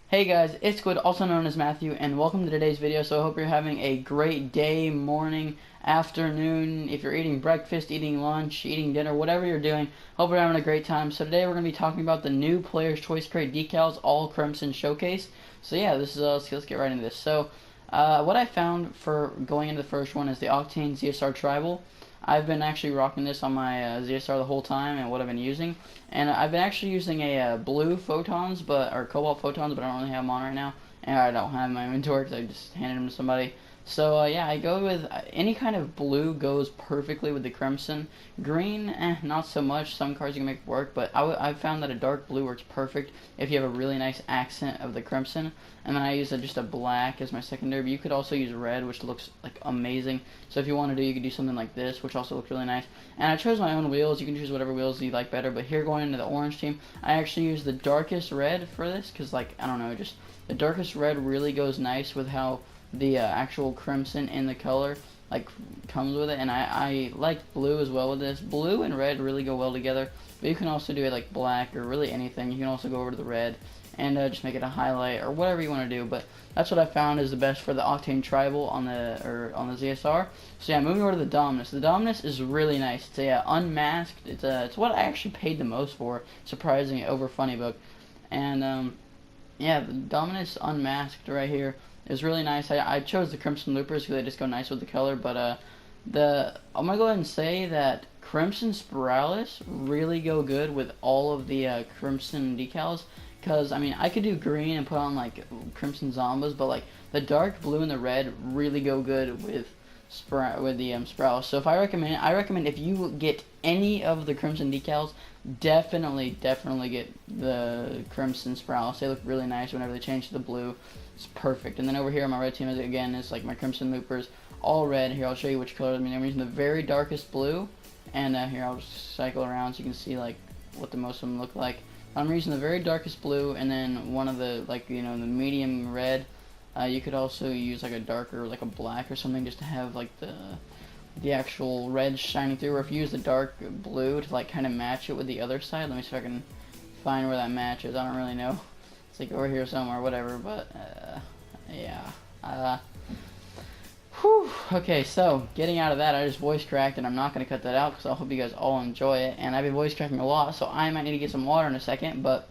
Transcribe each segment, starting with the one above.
Hey guys, it's Squid, also known as Matthew, and welcome to today's video. So I hope you're having a great day, morning, afternoon, if you're eating breakfast, eating lunch, eating dinner, whatever you're doing. Hope you're having a great time. So today we're going to be talking about the new Player's Choice Crate Decals All Crimson Showcase. So yeah, this is let's get right into this. So what I found for going into the first one is the Octane ZSR Tribal. I've been actually rocking this on my ZSR the whole time and what I've been using. And I've been actually using a blue photons, or cobalt photons, but I don't really have them on right now. And I don't have them in my inventory because I just handed them to somebody. So yeah, I go with any kind of blue goes perfectly with the crimson. Green, not so much. Some cards you can make work, but I found that a dark blue works perfect if you have a really nice accent of the crimson. And then I use just a black as my secondary, but you could also use red, which looks like amazing. So if you want to do, you could do something like this, which also looks really nice. And I chose my own wheels. You can choose whatever wheels you like better, but here going into the orange team, I actually use the darkest red for this, because like, I don't know, just the darkest red really goes nice with how the actual crimson in the color like comes with it. And I like blue as well with this. Blue and red really go well together, but you can also do it like black or really anything. You can also go over to the red and just make it a highlight or whatever you want to do. But that's what I found is the best for the Octane Tribal on the ZSR. So yeah, moving over to the Dominus. The Dominus is really nice. It's unmasked. It's what I actually paid the most for, surprisingly, over Funny Book. And yeah, the Dominus unmasked right here is really nice. I chose the Crimson Loopers because they just go nice with the color. But I'm gonna go ahead and say that Crimson Spiralis really go good with all of the Crimson decals. Because, I mean, I could do green and put on, like, Crimson Zombas, but, like, the dark blue and the red really go good with the Spiralis. So if I recommend if you get any of the Crimson decals, definitely get the Crimson Spiralis. They look really nice whenever they change to the blue. It's perfect. And then over here on my red team, again, is, like, my Crimson Loopers, all red. Here, I'll show you which color. I mean, I'm using the very darkest blue, and here, I'll just cycle around so you can see, like, what the most of them look like. I'm using the very darkest blue, and then one of the, like, you know, the medium red. You could also use like a darker, like a black or something, just to have like the actual red shining through. Or if you use the dark blue to like kind of match it with the other side. Let me see if I can find where that matches. I don't really know. It's like over here somewhere, whatever. But yeah. Whew. Okay, so getting out of that, I just voice cracked, and I'm not going to cut that out because I hope you guys all enjoy it. And I've been voice cracking a lot, so I might need to get some water in a second, but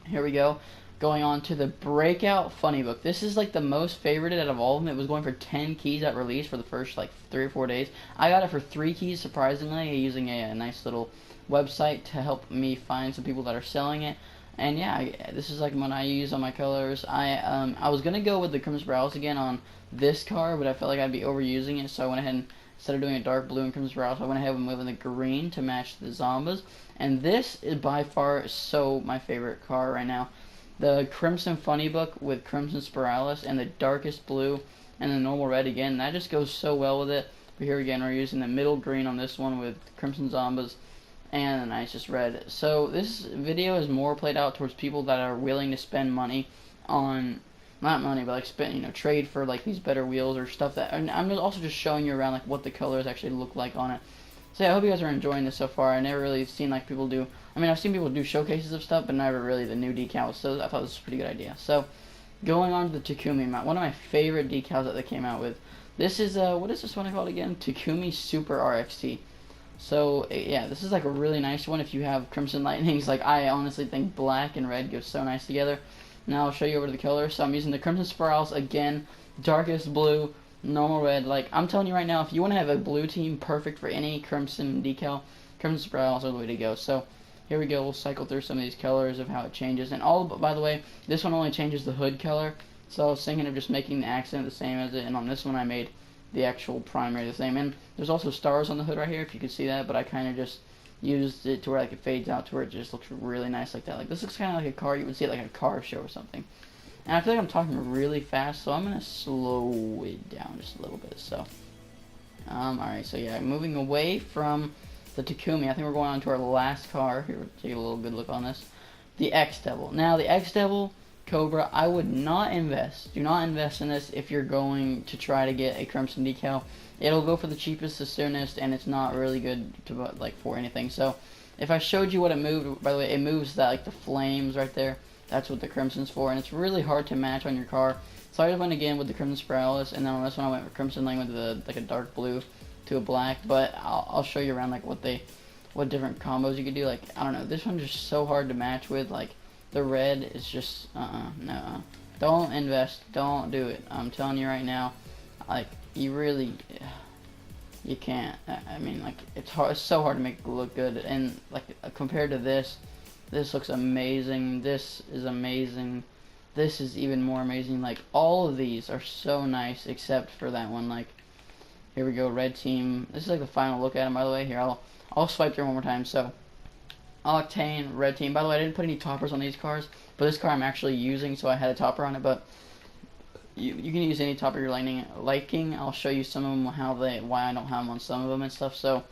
here we go. Going on to the Breakout Funny Book. This is like the most favorited out of all of them. It was going for 10 keys at release for the first like 3 or 4 days. I got it for 3 keys, surprisingly, using a nice little website to help me find some people that are selling it. And yeah, this is like what I use on my colors. I was gonna go with the Crimson Spiralis again on this car, but I felt like I'd be overusing it, so I went ahead and instead of doing a dark blue and Crimson Spiralis, I went ahead and moved the green to match the Zombas. And this is by far my favorite car right now. The Crimson Funny Book with Crimson Spiralis and the darkest blue and the normal red again, that just goes so well with it. But here again, we're using the middle green on this one with Crimson Zombas and the nicest red. So this video is more played out towards people that are willing to spend money on, not money, but like spend, trade for like these better wheels or stuff that, and I'm also just showing you around like what the colors actually look like on it. So yeah, I hope you guys are enjoying this so far. I never really seen like people do, I mean, I've seen people do showcases of stuff, but never really the new decals, so I thought this was a pretty good idea. So, going on to the Takumi mount, one of my favorite decals that they came out with. This is, what is this one called again? Takumi Super RXT. So, yeah, this is like a really nice one if you have Crimson Lightnings. Like, I honestly think black and red go so nice together. Now I'll show you over to the colors. So I'm using the Crimson Spiralis again, darkest blue, normal red. Like, I'm telling you right now, if you want to have a blue team perfect for any Crimson decal, Crimson Spiralis are the way to go. So, here we go, we'll cycle through some of these colors of how it changes. And by the way, this one only changes the hood color. So I was thinking of just making the accent the same as it. And on this one I made the actual primary the same. And there's also stars on the hood right here, if you can see that. But I kind of just used it to where like it fades out to where it just looks really nice like that. Like this looks kind of like a car. You would see it like a car show or something. And I feel like I'm talking really fast, so I'm going to slow it down just a little bit. So, alright, so yeah, moving away from the Takumi, I think we're going on to our last car. Here, we'll take a little good look on this. The X-Devil. Now, the X-Devil Cobra, I would not invest. Do not invest in this if you're going to try to get a Crimson decal. It'll go for the cheapest, the soonest, and it's not really good to like for anything. So, if I showed you what it moved, by the way, it moves that like the flames right there. That's what the Crimson's for, and it's really hard to match on your car. So I just went again with the Crimson Spiralis, and then on this one I went with Crimson Lane with the like a dark blue to a black. But I'll show you around like what different combos you could do. Like, I don't know, this one's just so hard to match with. Like, the red is just no. Don't invest. Don't do it. I'm telling you right now. Like, you really, you can't. I mean, like, it's hard. It's so hard to make it look good. And like compared to this looks amazing. This is amazing. This is even more amazing. Like, all of these are so nice except for that one. Like, here we go, red team. This is like the final look at them, by the way. Here, I'll swipe through one more time. So, Octane, red team. By the way, I didn't put any toppers on these cars, but this car I'm actually using, so I had a topper on it. But you can use any topper you're liking. I'll show you some of them, why I don't have them on some of them and stuff. So,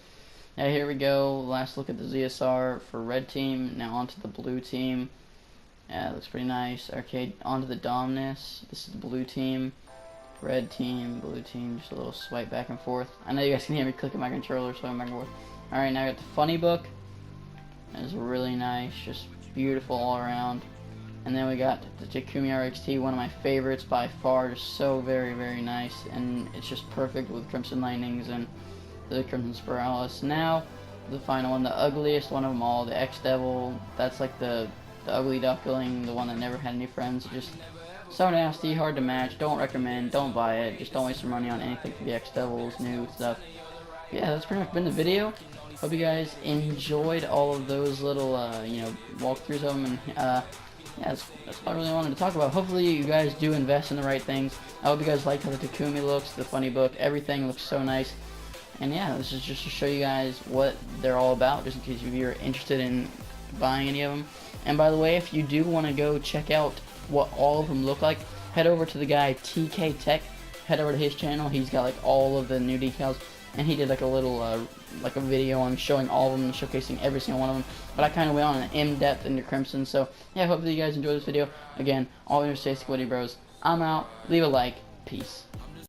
yeah, here we go. Last look at the ZSR for red team. Now onto the blue team. Yeah, looks pretty nice. Okay, onto the Dominus. This is the blue team. Red team, blue team, just a little swipe back and forth. I know you guys can hear me clicking my controller, swiping back and forth. Alright, now I got the Funny Book. It's really nice, just beautiful all around. And then we got the Takumi RXT, one of my favorites by far, just so very, very nice. And it's just perfect with Crimson Lightnings and the Crimson Spiralis. Now, the final one, the ugliest one of them all, the X-Devil. That's like the ugly duckling, the one that never had any friends. Just so nasty, hard to match. Don't recommend. Don't buy it. Just don't waste your money on anything for the X-Devils, new stuff. But yeah, that's pretty much been the video. Hope you guys enjoyed all of those little, walkthroughs of them. And yeah, that's what I really wanted to talk about. Hopefully you guys do invest in the right things. I hope you guys liked how the Takumi looks, the Funny Book. Everything looks so nice. And yeah, this is just to show you guys what they're all about, just in case you're interested in buying any of them. And by the way, if you do want to go check out what all of them look like, head over to the guy TK Tech. Head over to his channel. He's got like all of the new decals, and he did like a little like a video on showing all of them, showcasing every single one of them. But I kind of went on an in-depth into Crimson. So yeah, hopefully you guys enjoyed this video. Again, all your stay squiddy bros. I'm out. Leave a like. Peace.